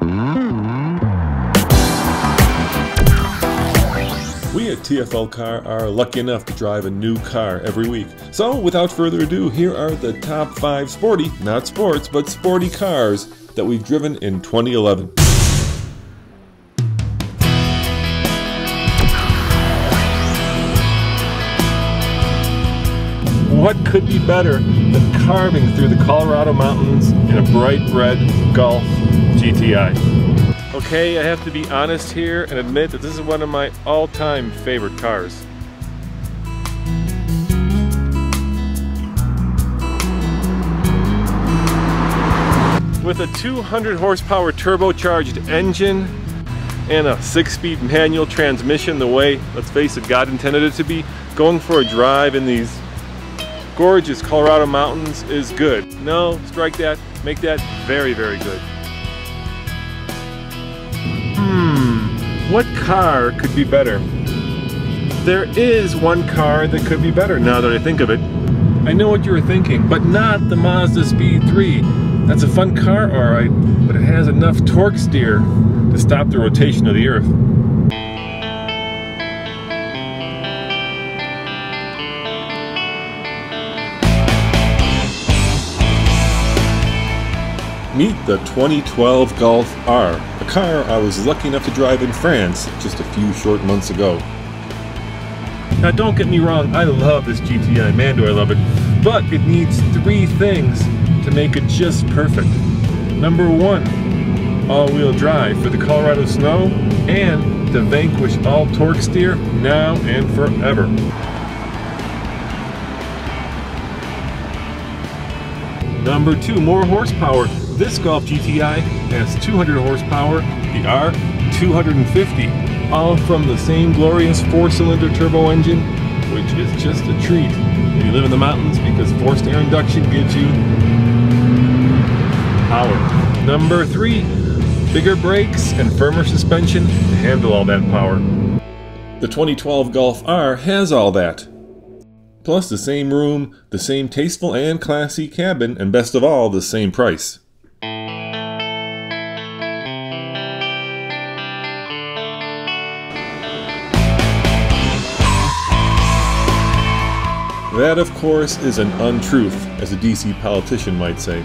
We at TFL Car are lucky enough to drive a new car every week. So without further ado, here are the top 5 sporty, not sports, but sporty cars that we've driven in 2011. What could be better than carving through the Colorado mountains in a bright red Golf GTI? Okay, I have to be honest here and admit that this is one of my all-time favorite cars. With a 200 horsepower turbocharged engine and a 6-speed manual transmission the way, let's face it, God intended it to be, going for a drive in these gorgeous Colorado mountains is good. No, strike that, make that very, very good. What car could be better? There is one car that could be better now that I think of it. I know what you were thinking, but not the Mazda Speed 3. That's a fun car, alright, but it has enough torque steer to stop the rotation of the Earth. Meet the 2012 Golf R, a car I was lucky enough to drive in France just a few short months ago. Now don't get me wrong, I love this GTI, man do I love it, but it needs 3 things to make it just perfect. Number 1, all-wheel drive for the Colorado snow and to vanquish all torque steer now and forever. Number 2, more horsepower. This Golf GTI has 200 horsepower, the R 250, all from the same glorious 4-cylinder turbo engine, which is just a treat when you live in the mountains because forced air induction gives you power. Number 3, bigger brakes and firmer suspension to handle all that power. The 2012 Golf R has all that. Plus the same room, the same tasteful and classy cabin, and best of all, the same price. That, of course, is an untruth, as a DC politician might say.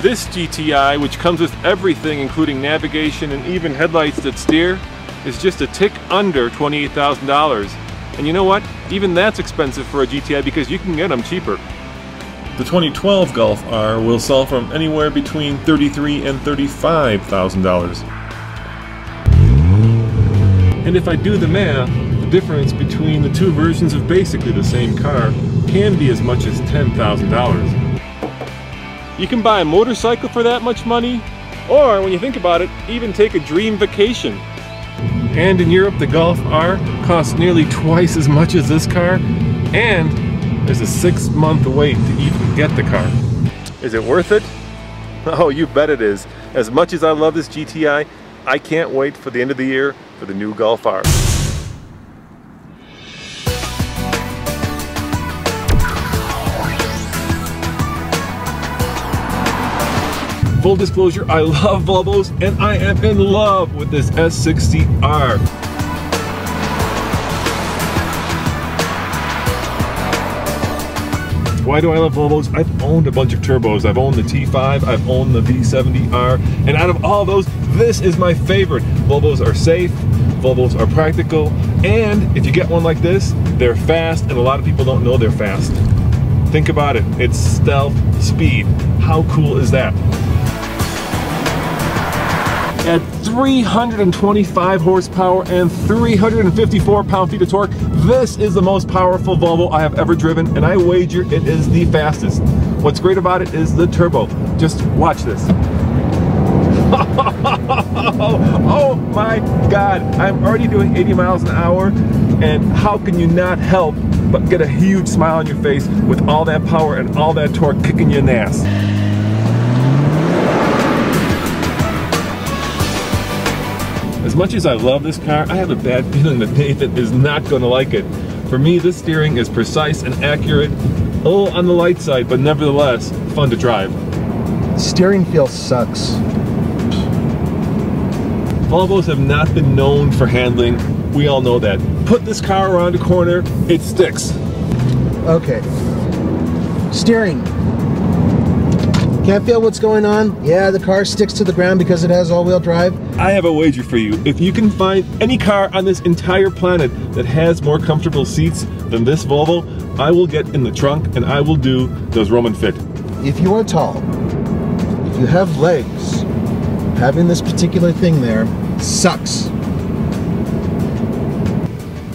This GTI, which comes with everything including navigation and even headlights that steer, is just a tick under $28,000. And you know what? Even that's expensive for a GTI because you can get them cheaper. The 2012 Golf R will sell from anywhere between $33,000 and $35,000. And if I do the math, the difference between the 2 versions of basically the same car can be as much as $10,000. You can buy a motorcycle for that much money, or when you think about it, even take a dream vacation. And in Europe, the Golf R costs nearly twice as much as this car, and there's a 6-month wait to even get the car. Is it worth it? Oh, you bet it is. As much as I love this GTI, I can't wait for the end of the year for the new Golf R. Full disclosure, I love Volvos and I am in love with this S60 R. Why do I love Volvos? I've owned a bunch of turbos. I've owned the T5, I've owned the V70 R, and out of all those, this is my favorite. Volvos are safe, Volvos are practical, and if you get one like this, they're fast, and a lot of people don't know they're fast. Think about it, it's stealth speed. How cool is that? At 325 horsepower and 354 pound-feet of torque, this is the most powerful Volvo I have ever driven, and I wager it is the fastest. What's great about it is the turbo. Just watch this. Oh my God, I'm already doing 80 miles an hour, and how can you not help but get a huge smile on your face with all that power and all that torque kicking you in the ass? As much as I love this car, I have a bad feeling that Nathan is not going to like it. For me, this steering is precise and accurate, a little on the light side, but nevertheless, fun to drive. Steering feel sucks. Volvos have not been known for handling. We all know that. Put this car around a corner, it sticks. Okay. Steering. Can't feel what's going on? Yeah, the car sticks to the ground because it has all-wheel drive. I have a wager for you. If you can find any car on this entire planet that has more comfortable seats than this Volvo, I will get in the trunk and I will do those Roman fit. If you are tall, if you have legs, having this particular thing there sucks.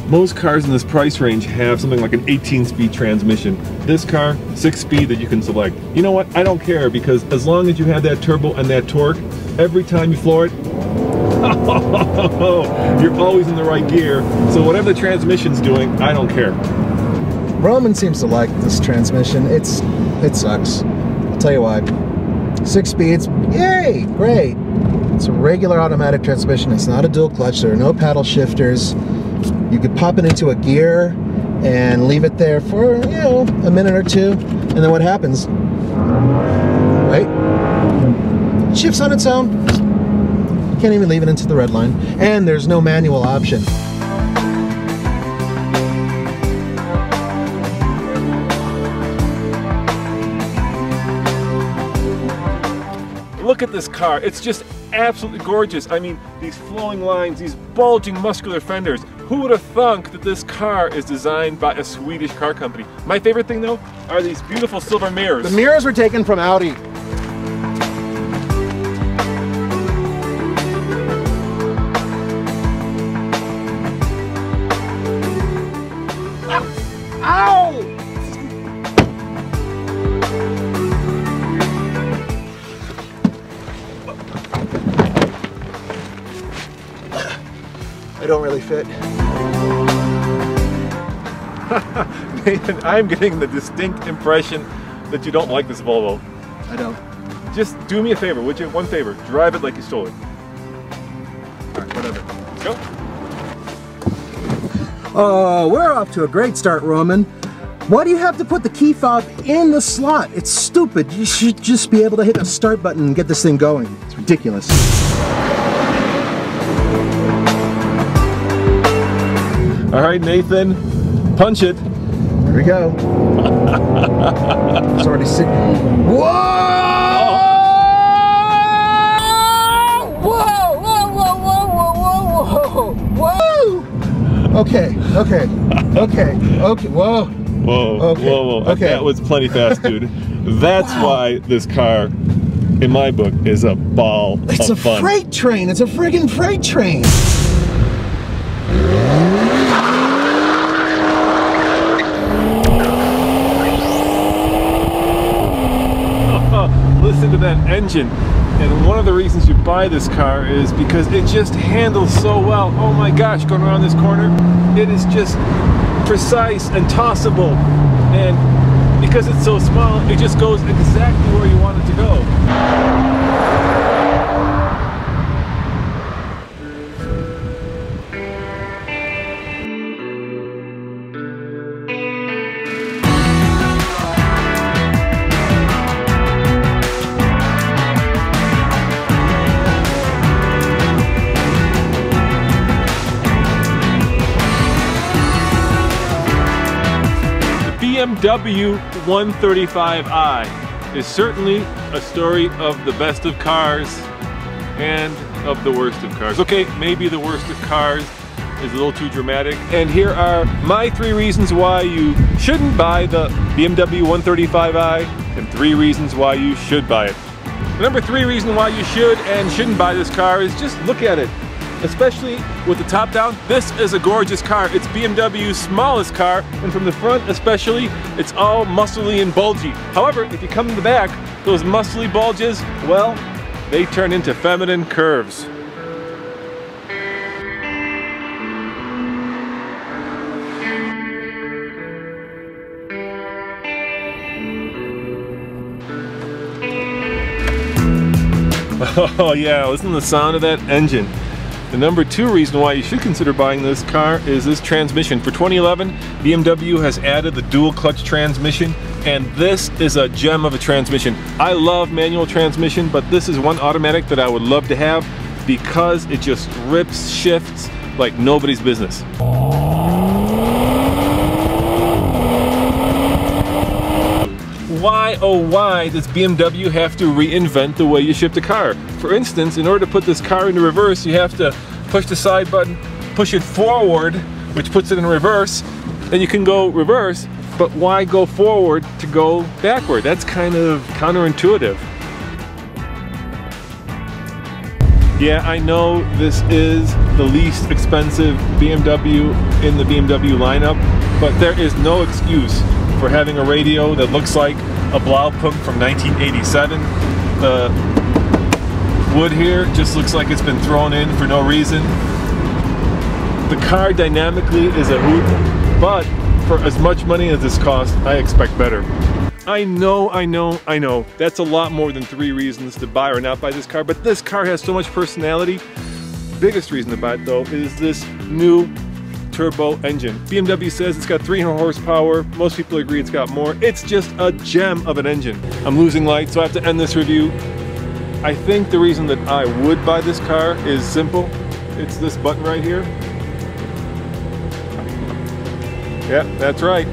Most cars in this price range have something like an 18-speed transmission. This car, 6-speed that you can select. You know what? I don't care, because as long as you have that turbo and that torque, every time you floor it, you're always in the right gear. So whatever the transmission's doing, I don't care. Roman seems to like this transmission. It sucks. I'll tell you why. 6 speeds, yay, great. It's a regular automatic transmission. It's not a dual clutch. There are no paddle shifters. You could pop it into a gear and leave it there for, you know, a minute or two, and then what happens? Right? It shifts on its own. You can't even leave it into the red line, and there's no manual option. Look at this car. It's just absolutely gorgeous. I mean, these flowing lines, these bulging muscular fenders. Who would have thunk that this car is designed by a Swedish car company? My favorite thing, though, are these beautiful silver mirrors. The mirrors were taken from Audi. Ow! I don't really fit. Nathan, I'm getting the distinct impression that you don't like this Volvo. I don't. Just do me a favor, would you? One favor. Drive it like you stole it. Alright, whatever. Let's go. We're off to a great start, Roman. Why do you have to put the key fob in the slot? It's stupid. You should just be able to hit the start button and get this thing going. It's ridiculous. All right, Nathan, punch it. Here we go. It's already sick. Whoa! Whoa! Whoa! Whoa! Whoa! Whoa! Whoa! Whoa! Okay. Whoa. Whoa. Okay. Whoa. Okay. That was plenty fast, dude. That's why this car, in my book, is a ball of fun. It's a freight train. It's a friggin' freight train. Listen to that engine. And one of the reasons you buy this car is because it just handles so well. Oh my gosh, going around this corner, it is just precise and tossable. And because it's so small, it just goes exactly where you want it to go. BMW 135i is certainly a story of the best of cars and of the worst of cars. Okay, maybe the worst of cars is a little too dramatic. And here are my 3 reasons why you shouldn't buy the BMW 135i and 3 reasons why you should buy it. The number 3 reason why you should and shouldn't buy this car is just look at it. Especially with the top down, this is a gorgeous car. It's BMW's smallest car, and from the front especially, it's all muscly and bulgy. However, if you come to the back, those muscly bulges, well, they turn into feminine curves. Oh yeah, listen to the sound of that engine. The number 2 reason why you should consider buying this car is this transmission. For 2011, BMW has added the dual clutch transmission, and this is a gem of a transmission. I love manual transmission, but this is one automatic that I would love to have. because it just rips shifts like nobody's business. Why, oh why, does BMW have to reinvent the way you shift a car? For instance, in order to put this car into reverse, you have to push the side button, push it forward, which puts it in reverse, then you can go reverse, but why go forward to go backward? That's kind of counterintuitive. Yeah, I know this is the least expensive BMW in the BMW lineup, but there is no excuse for having a radio that looks like a Blaupunkt from 1987. The wood here just looks like it's been thrown in for no reason. The car dynamically is a hoot, but for as much money as this costs, I expect better. I know, that's a lot more than 3 reasons to buy or not buy this car, but this car has so much personality. Biggest reason to buy it though is this new turbo engine. BMW says it's got 300 horsepower. Most people agree it's got more. It's just a gem of an engine. I'm losing light, so I have to end this review. I think the reason that I would buy this car is simple. It's this button right here. Yeah, that's right.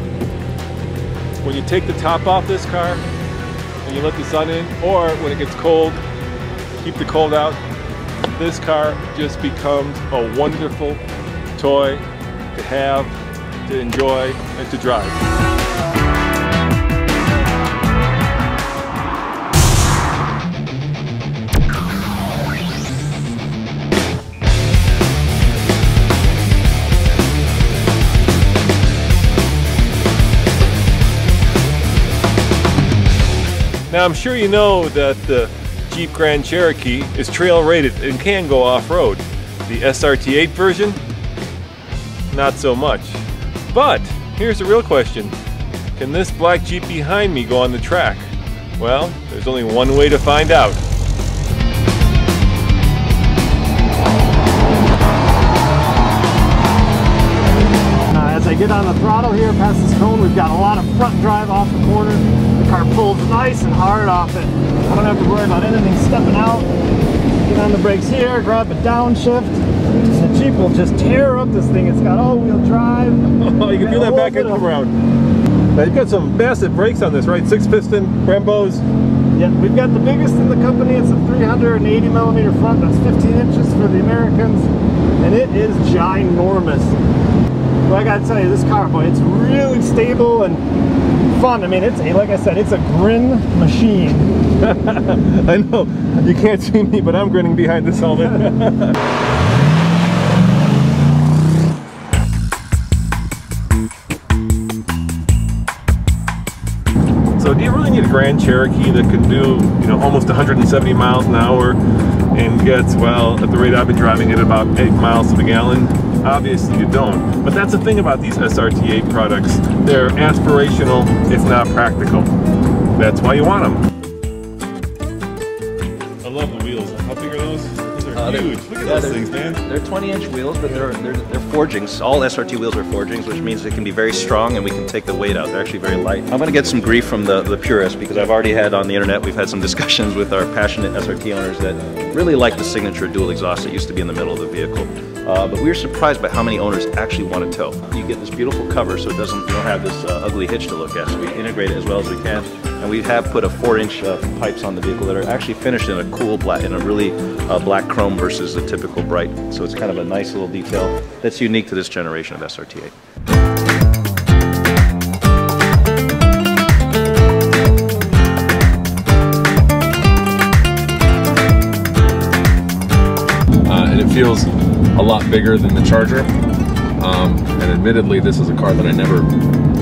When you take the top off this car and you let the sun in, or when it gets cold, keep the cold out, this car just becomes a wonderful toy to have, to enjoy, and to drive. Now I'm sure you know that the Jeep Grand Cherokee is trail rated and can go off-road. The SRT8 version, not so much. But here's the real question. Can this black Jeep behind me go on the track? Well, there's only one way to find out. As I get on the throttle here past this cone, we've got a lot of front drive off the corner. The car pulls nice and hard off it. I don't have to worry about anything stepping out. Get on the brakes here, grab a downshift. The Jeep will just tear up this thing. It's got all-wheel drive. Oh, you can feel that back end come around. Now you've got some massive brakes on this, right? 6-piston Brembos. Yeah, we've got the biggest in the company. It's a 380 millimeter front. That's 15 inches for the Americans. And it is ginormous. But I gotta tell you, this car, boy, it's really stable and fun. I mean, it's like I said, it's a grin machine. I know, you can't see me, but I'm grinning behind this helmet. So do you really need a Grand Cherokee that can do, you know, almost 170 miles an hour and gets, well, at the rate I've been driving it, about 8 miles to the gallon? Obviously you don't. But that's the thing about these SRT8 products. They're aspirational, it's not practical. That's why you want them. I love the wheels. How big are those? Those are huge. Look at those things, man. They're 20-inch wheels, but they're forgings. All SRT wheels are forgings, which means they can be very strong and we can take the weight out. They're actually very light. I'm going to get some grief from the purists because I've already had on the internet, we've had some discussions with our passionate SRT owners that really like the signature dual exhaust that used to be in the middle of the vehicle. But we were surprised by how many owners actually want to tow. You get this beautiful cover so it doesn't, you don't have this ugly hitch to look at. So we integrate it as well as we can. And we have put a 4-inch pipes on the vehicle that are actually finished in a cool black, in a really black chrome versus a typical bright. So it's kind of a nice little detail that's unique to this generation of SRT8. And it feels a lot bigger than the Charger. And admittedly, this is a car that I never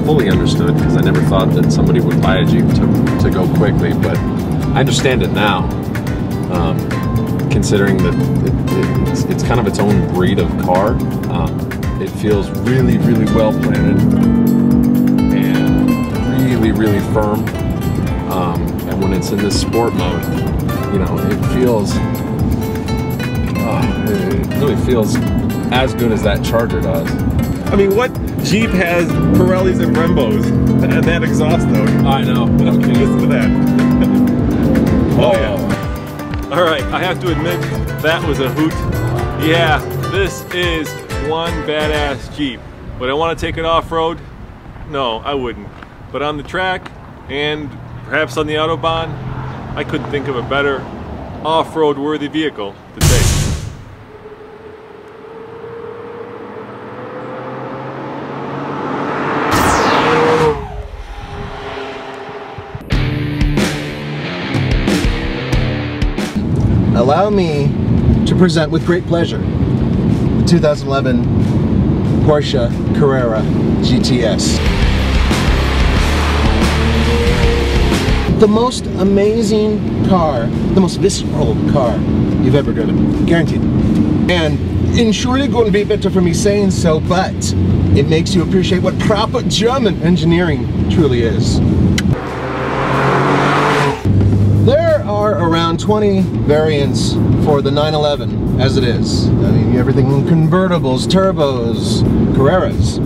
fully understood because I never thought that somebody would buy a Jeep to go quickly, but I understand it now, considering that it's kind of its own breed of car. It feels really, really well planted and really, really firm. And when it's in this sport mode, you know, it really feels as good as that Charger does. I mean, what Jeep has Pirellis and Brembos and that exhaust though? I know, but I'm kidding. Listen to that. Oh yeah. All right, I have to admit, that was a hoot. Yeah, this is one badass Jeep. Would I want to take it off-road? No, I wouldn't. But on the track, and perhaps on the Autobahn, I couldn't think of a better off-road worthy vehicle to take. Allow me to present with great pleasure the 2011 Porsche Carrera GTS. The most amazing car, the most visceral car you've ever driven, guaranteed. And it's surely going to be better for me saying so, but it makes you appreciate what proper German engineering truly is. There are around 20 variants for the 911 as it is. I mean, everything from convertibles, turbos, Carreras.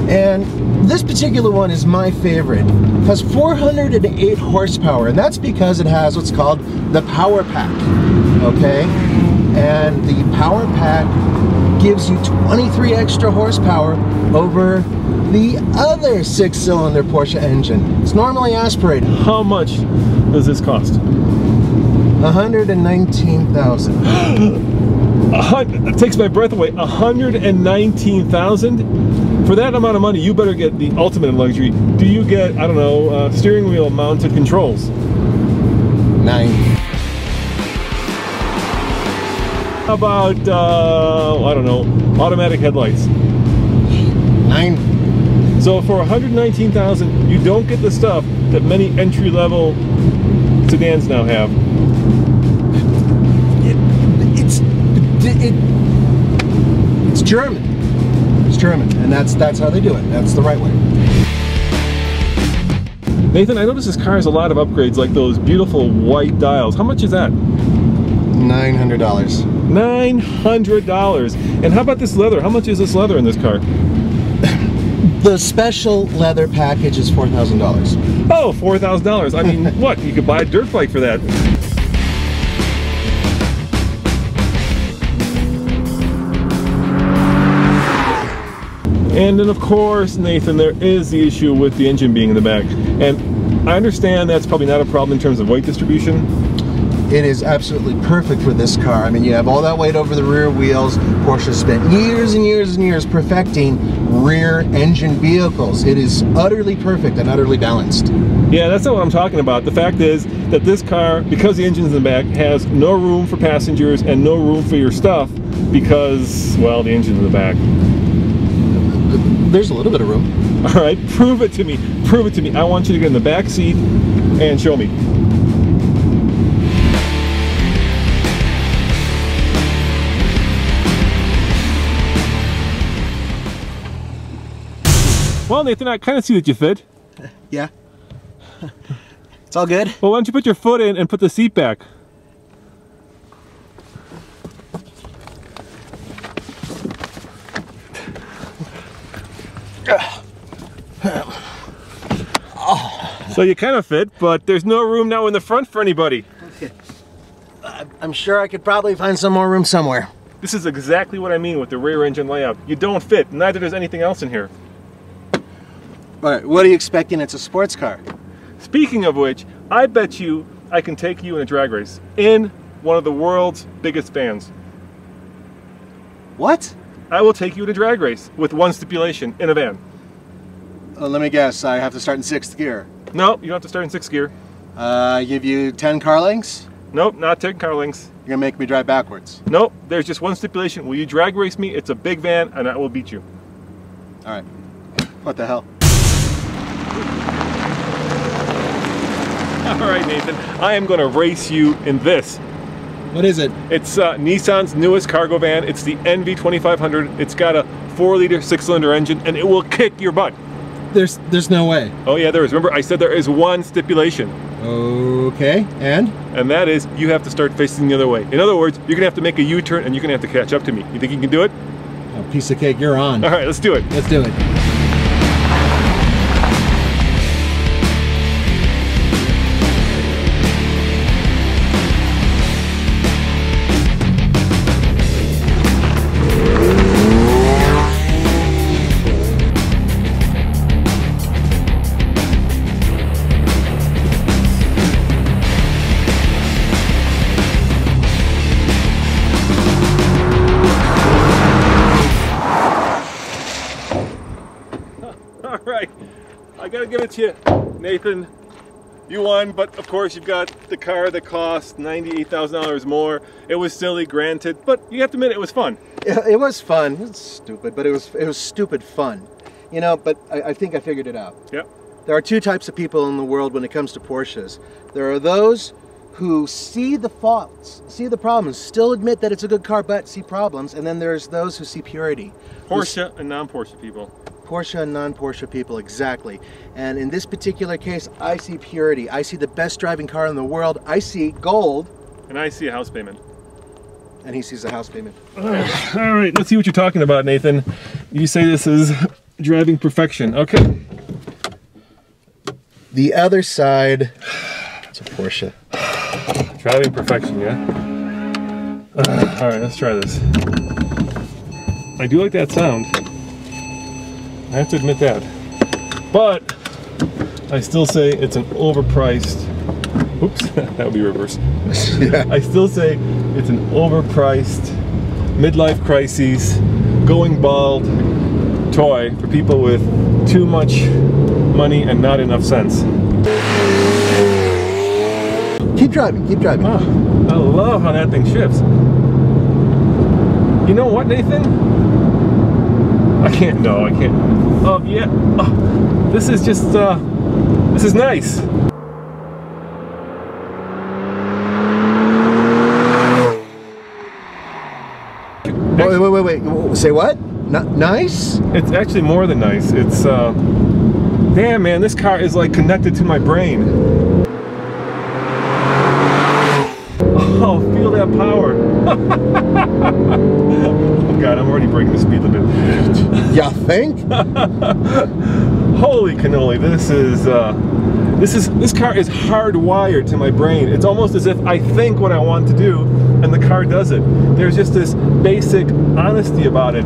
And this particular one is my favorite. It has 408 horsepower, and that's because it has what's called the Power Pack, okay? And the Power Pack gives you 23 extra horsepower over the other 6-cylinder Porsche engine. It's normally aspirated. How much does this cost? $119,000. It takes my breath away. $119,000? For that amount of money, you better get the ultimate in luxury. Do you get, I don't know, steering wheel mounted controls? 9. How about, I don't know, automatic headlights? 9. So for $119,000, you don't get the stuff that many entry-level sedans now have. It's German. It's German, and that's how they do it. That's the right way. Nathan, I noticed this car has a lot of upgrades, like those beautiful white dials. How much is that? $900. $900. And how about this leather? How much is this leather in this car? The special leather package is $4,000. Oh, $4,000. I mean, what? You could buy a dirt bike for that. And then, of course, Nathan, there is the issue with the engine being in the back. And I understand that's probably not a problem in terms of weight distribution. It is absolutely perfect for this car. I mean, you have all that weight over the rear wheels. Porsche spent years and years and years perfecting rear engine vehicles. It is utterly perfect and utterly balanced. Yeah, that's not what I'm talking about. The fact is that this car, because the engine's in the back, has no room for passengers and no room for your stuff because, well, the engine's in the back. There's a little bit of room. All right, prove it to me. Prove it to me. I want you to get in the back seat and show me. Well, Nathan, I kind of see that you fit. Yeah. It's all good. Well, why don't you put your foot in and put the seat back? So you kind of fit, but there's no room now in the front for anybody. Okay. I'm sure I could probably find some more room somewhere. This is exactly what I mean with the rear engine layout. You don't fit, neither does anything else in here. All right, what are you expecting? It's a sports car. Speaking of which, I bet you I can take you in a drag race in one of the world's biggest vans. What? I will take you in a drag race with one stipulation, in a van. Let me guess, I have to start in 6th gear. No, you don't have to start in 6th gear. Give you 10 car lengths? Nope, not 10 car lengths. You're gonna make me drive backwards. Nope, there's just one stipulation. Will you drag race me? It's a big van and I will beat you. All right, what the hell? All right, Nathan, I am gonna race you in this. What is it? It's Nissan's newest cargo van. It's the NV2500. It's got a 4-liter 6-cylinder engine and it will kick your butt. There's no way. Oh yeah, there is. Remember, I said there is one stipulation. Okay, and? And that is, you have to start facing the other way. In other words, you're gonna have to make a U-turn and you're gonna have to catch up to me. You think you can do it? Oh, piece of cake, you're on. All right, let's do it. Let's do it. gotta give it to you, Nathan. You won, but of course you've got the car that cost $98,000 more. It was silly, granted, but you have to admit it was fun. It was fun. It was stupid, but it was stupid fun. You know, but I think I figured it out. Yep. There are two types of people in the world when it comes to Porsches. There are those who see the faults, see the problems, still admit that it's a good car, but see problems, and then there's those who see purity. Porsche and non-Porsche people. Porsche and non-Porsche people, exactly. And in this particular case, I see purity. I see the best driving car in the world. I see gold. And I see a house payment. And he sees a house payment. All right, let's see what you're talking about, Nathan. You say this is driving perfection. Okay. The other side, it's a Porsche. Driving perfection, yeah? All right, let's try this. I do like that sound. I have to admit that. But I still say it's an overpriced, oops, that would be reversed. Yeah. I still say it's an overpriced, midlife crises, going bald toy for people with too much money and not enough sense. Keep driving, keep driving. Oh, I love how that thing shifts. You know what, Nathan? I can't, no, I can't. Oh, yeah. Oh, this is just, this is nice. Wait. Say what? Not nice? It's actually more than nice. It's, damn, man, this car is like connected to my brain. Oh, feel that power. Oh God, I'm already breaking the speed limit. You think? Holy cannoli, this car is hardwired to my brain. It's almost as if I think what I want to do and the car does it. There's just this basic honesty about it.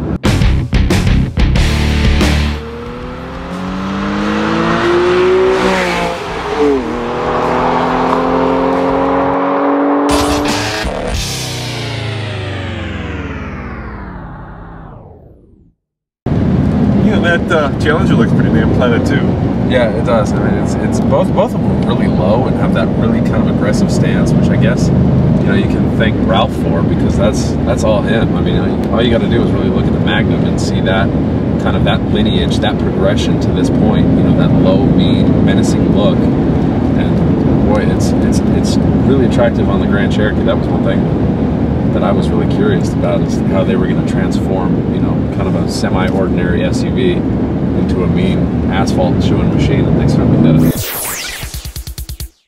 That Challenger looks pretty damn planted too. Yeah, it does. I mean, it's both of them really low and have that really kind of aggressive stance, which I guess you can thank Ralph for, because that's all him. I mean, all you got to do is really look at the Magnum and see that kind of that lineage, that progression to this point. That low, mean, menacing look, and boy, it's really attractive on the Grand Cherokee. That was one thing that I was really curious about, is how they were going to transform, kind of a semi-ordinary SUV into a mean asphalt chewing machine, and they certainly did it.